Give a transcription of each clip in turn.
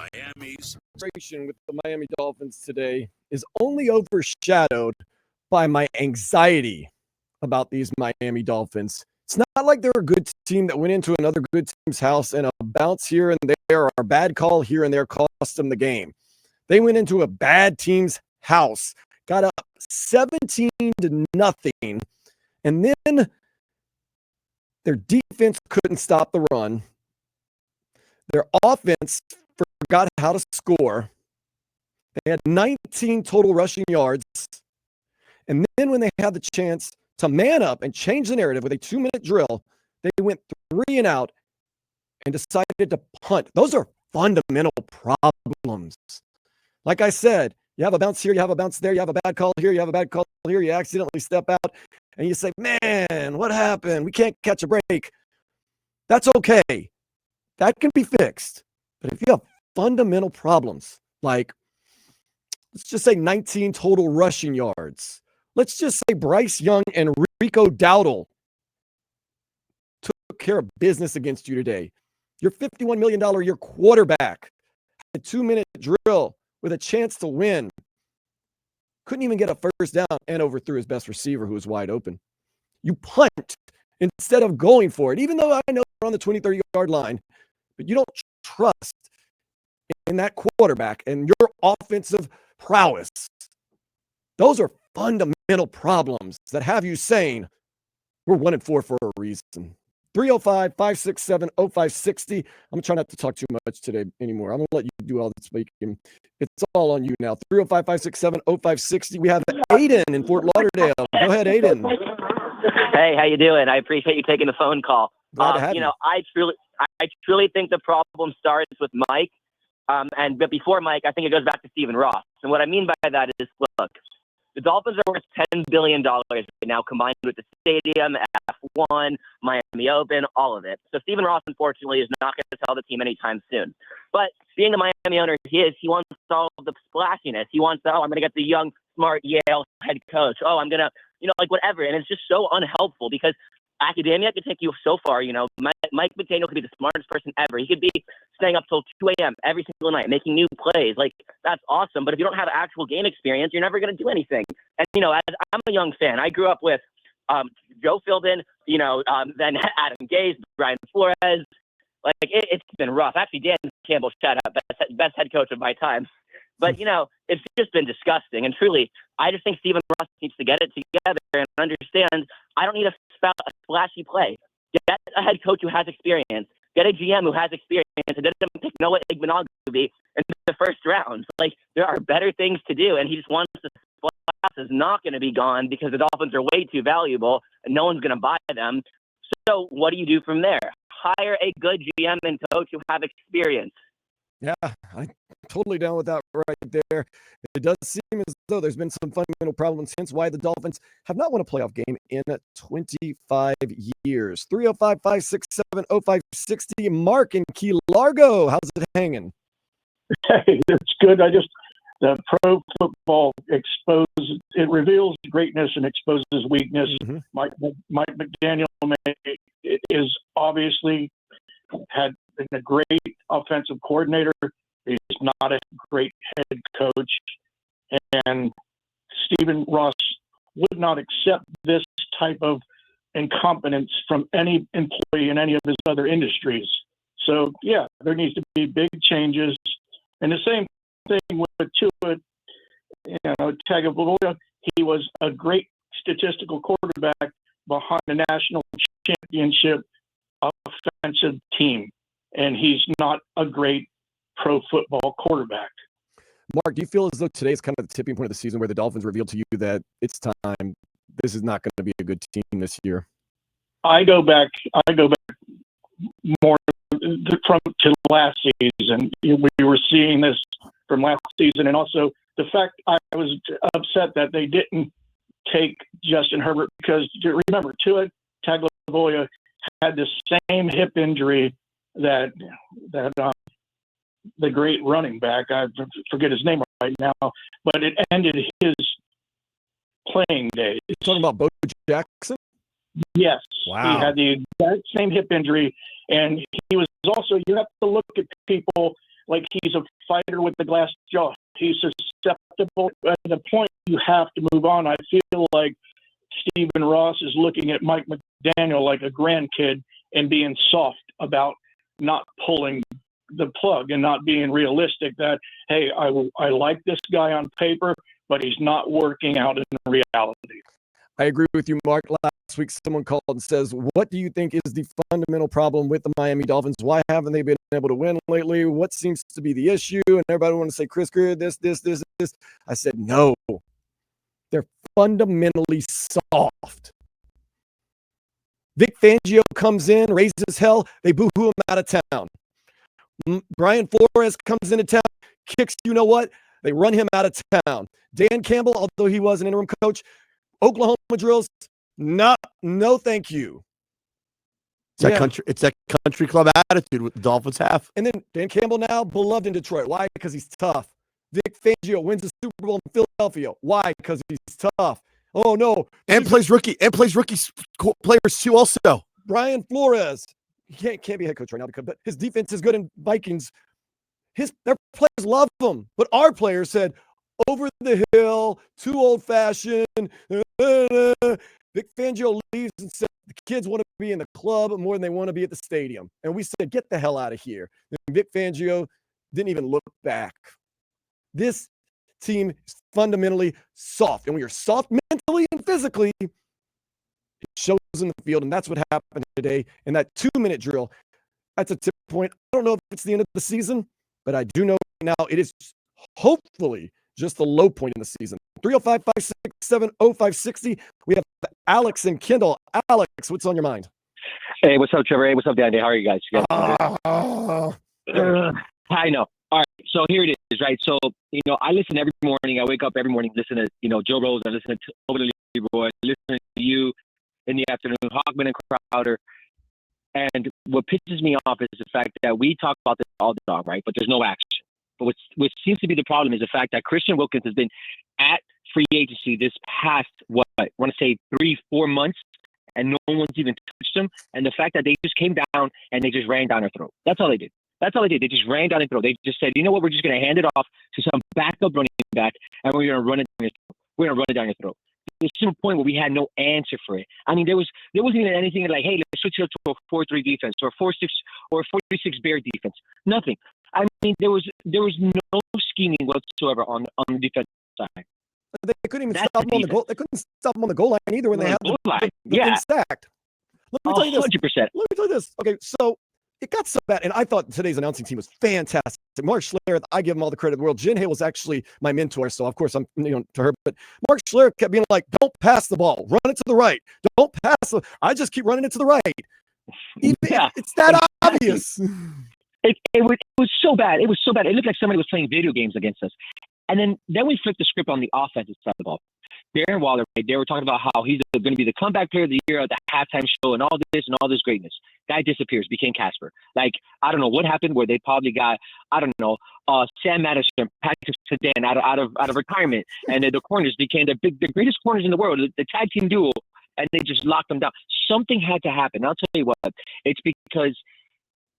Miami's frustration with the Miami Dolphins today is only overshadowed by my anxiety about these Miami Dolphins. It's not like they're a good team that went into another good team's house and a bounce here and there or a bad call here and there cost them the game. They went into a bad team's house, got up 17-0, and then their defense couldn't stop the run. Their offense forgot how to score. They had 19 total rushing yards. And then when they had the chance to man up and change the narrative with a 2-minute drill, they went 3 and out and decided to punt. Those are fundamental problems. Like I said, you have a bounce here, you have a bounce there, you have a bad call here, you have a bad call here, you accidentally step out, and you say, man, what happened? We can't catch a break. That's okay. That can be fixed. But if you have fundamental problems, like let's just say 19 total rushing yards, let's just say Bryce Young and Rico Dowdle took care of business against you today. Your $51 million a year quarterback had a 2-minute drill with a chance to win. Couldn't even get a first down and overthrew his best receiver who was wide open. You punt instead of going for it, even though I know they're on the 20, 30-yard line, but you don't trust in that quarterback and your offensive prowess. Those are fundamental problems that have you saying we're 1-4 for a reason. 305-567-0560. I'm going to try not to talk too much today anymore. I'm going to let you do all the speaking. It's all on you now. 305-567-0560. We have Aiden in Fort Lauderdale. Go ahead, Aiden. Hey, how you doing? I appreciate you taking the phone call. Glad to have you. I truly think the problem starts with Mike. But before Mike, I think it goes back to Stephen Ross. And what I mean by that is, look, the Dolphins are worth $10 billion right now, combined with the stadium, F1, Miami Open, all of it. So Stephen Ross, unfortunately, is not going to sell the team anytime soon. But being the Miami owner he wants all the splashiness. He wants, I'm going to get the young, smart Yale head coach. I'm going to, whatever. And it's just so unhelpful because academia could take you so far. Mike McDaniel could be the smartest person ever. He could be staying up till 2 a.m. every single night, making new plays. That's awesome. But if you don't have actual game experience, you're never going to do anything. And, as I'm a young fan, I grew up with Joe Philbin, then Adam Gase, Brian Flores. It's been rough. Actually, Dan Campbell, shout out, best head coach of my time. But, it's just been disgusting. And truly, I just think Stephen Ross needs to get it together and understand I don't need a flashy play. Get a head coach who has experience. Get a GM who has experience. And then pick Noah Igbenogany in the first round. There are better things to do. And he just wants the splash is not going to be gone because the Dolphins are way too valuable and no one's going to buy them. So what do you do from there? Hire a good GM and coach who have experience. Yeah, I'm totally down with that right there. It does seem as though there's been some fundamental problems, hence why the Dolphins have not won a playoff game in 25 years. 305-567-0560. Mark in Key Largo, how's it hanging? Hey, it's good. The pro football reveals greatness and exposes weakness. Mm-hmm. Mike McDaniel is obviously had been a great offensive coordinator. He's not a great head coach. And Stephen Ross would not accept this type of incompetence from any employee in any of his other industries. So, yeah, there needs to be big changes. And the same thing with Tua, Tagovailoa. He was a great statistical quarterback behind the national championship offensive team. And he's not a great pro football quarterback. Mark, do you feel as though today is kind of the tipping point of the season where the Dolphins revealed to you that it's time, this is not going to be a good team this year? I go back more to last season. We were seeing this from last season, and also the fact I was upset that they didn't take Justin Herbert because, remember, Tua Tagovailoa had the same hip injury that the great running back, I forget his name right now, but it ended his playing days. You're talking about Bo Jackson? Yes. Wow. He had the exact same hip injury, and he was also, you have to look at people like he's a fighter with the glass jaw. He's susceptible. At the point you have to move on. I feel like Stephen Ross is looking at Mike McDaniel like a grandkid and being soft about not pulling the plug and not being realistic that, hey, I like this guy on paper, but he's not working out in reality. I agree with you, Mark. Last week, someone called and says, what do you think is the fundamental problem with the Miami Dolphins? Why haven't they been able to win lately? What seems to be the issue? And everybody want to say, Chris Greer, this. I said, no. They're fundamentally soft. Vic Fangio comes in, raises hell, they boo-hoo him out of town. Brian Flores comes into town, kicks you know what? They run him out of town. Dan Campbell, although he was an interim coach, Oklahoma drills, no thank you. It's that country club attitude with the Dolphins have. And then Dan Campbell now beloved in Detroit. Why? Because he's tough. Vic Fangio wins the Super Bowl in Philadelphia. Why? Because he's tough. Oh no. And plays rookie players too also. Brian Flores. He can't be head coach right now but his defense is good in Vikings. Their players love him. But our players said, over the hill, too old-fashioned. Vic Fangio leaves and said the kids want to be in the club more than they want to be at the stadium. And we said, get the hell out of here. And Vic Fangio didn't even look back. This team is fundamentally soft. And when you're soft mentally and physically, it shows in the field. And that's what happened today in that 2-minute drill. That's a tip point. I don't know if it's the end of the season, but I do know now it is hopefully just the low point in the season. 305-567-0560. We have Alex and Kendall. Alex, what's on your mind? Hey, what's up, Trevor? Hey, what's up, Danny? How are you guys? I know. All right. So here it is, right? So, I listen every morning. I wake up every morning, listen to, Joe Rose. I listen to Over the Leaderboard. I listen to you in the afternoon, Hockman and Crowder. And what pisses me off is the fact that we talk about this all the time, right? But there's no action. But what seems to be the problem is the fact that Christian Wilkins has been at free agency this past, I want to say 3-4 months, and no one's even touched him. And the fact that they just came down and they just ran down our throat. That's all they did. They just ran down our throat. They just said, you know what, we're just going to hand it off to some backup running back, and we're going to run it down your throat. We're going to run it down your throat. There's to a point where we had no answer for it. I mean, there wasn't even anything like, hey, let's switch it up to a 4-3 defense or a 4-6 or a 4-3-6 bear defense. Nothing. I mean, there was no scheming whatsoever on the defensive side. They couldn't even stop him on the goal. They couldn't stop him on the goal line either when they had the thing stacked. Let me tell you this. 100%. Let me tell you this. Okay, so it got so bad, and I thought today's announcing team was fantastic. Mark Schlereth, I give him all the credit in the world. Jen Hay was actually my mentor, so of course I'm to her. But Mark Schlereth kept being like, "Don't pass the ball. Run it to the right. Don't pass it." I just keep running it to the right. It's that obvious. It was so bad. It was so bad. It looked like somebody was playing video games against us. And then we flipped the script on the offensive side of the ball. Darren Waller, they were talking about how he's going to be the comeback player of the year at the halftime show and all this greatness. Guy disappears, became Casper. Like, I don't know what happened where they probably got, Sam Madison, Patrick Sedan out of retirement. And the corners became the greatest corners in the world, the tag team duo, and they just locked them down. Something had to happen. I'll tell you what, it's because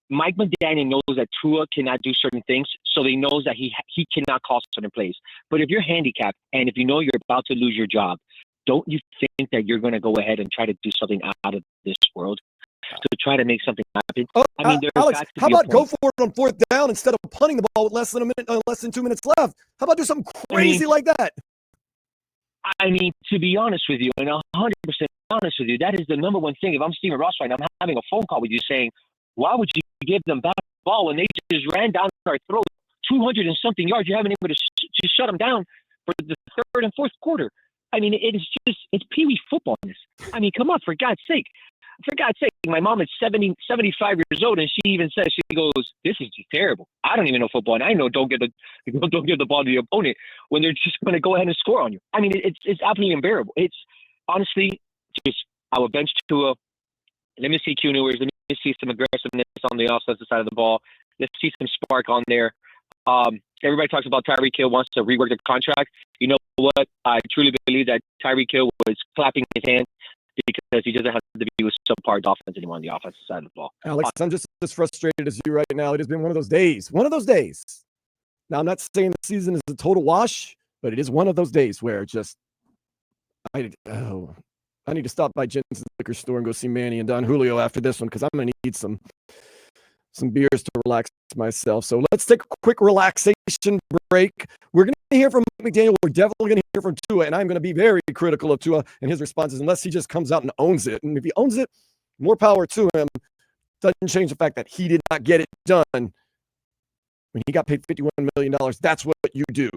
Mike McDaniel knows that Tua cannot do certain things, so he knows that he cannot call certain plays. But if you're handicapped and if you know you're about to lose your job, don't you think that you're going to go ahead and try to do something out of this world to try to make something happen? I mean, Alex, how about go for it on 4th down instead of punting the ball with less than 2 minutes left? How about do something crazy like that? I mean, to be honest with you, and 100% honest with you, that is the number one thing. If I'm Stephen Ross right now, I'm having a phone call with you saying, why would you give them back the ball when they just ran down our throat 200 and something yards? You haven't been able to shut them down for the 3rd and 4th quarter. I mean, it's Pee-wee football. I mean, come on, for God's sake. For God's sake, my mom is 75 years old, and she even says, she goes, this is just terrible. I don't even know football, and I know don't give the ball to the opponent when they're just going to go ahead and score on you. I mean, it's absolutely unbearable. It's honestly just, I will bench Tua. Let me see Q Newers. Let me see some aggressiveness on the offensive side of the ball. Let's see some spark on there. Everybody talks about Tyreek Hill wants to rework the contract. You know what? I truly believe that Tyreek Hill was clapping his hands because he doesn't have to be with subpar Dolphins anymore on the offensive side of the ball. Alex, I'm just as frustrated as you right now. It has been one of those days. One of those days. Now, I'm not saying the season is a total wash, but it is one of those days where just I need to stop by Jensen's liquor store and go see Manny and Don Julio after this one, because I'm going to need some beers to relax myself. So let's take a quick relaxation break. We're going to hear from McDaniel. We're definitely going to hear from Tua, and I'm going to be very critical of Tua and his responses unless he just comes out and owns it. And if he owns it, more power to him. Doesn't change the fact that he did not get it done when he got paid $51 million. That's what you do.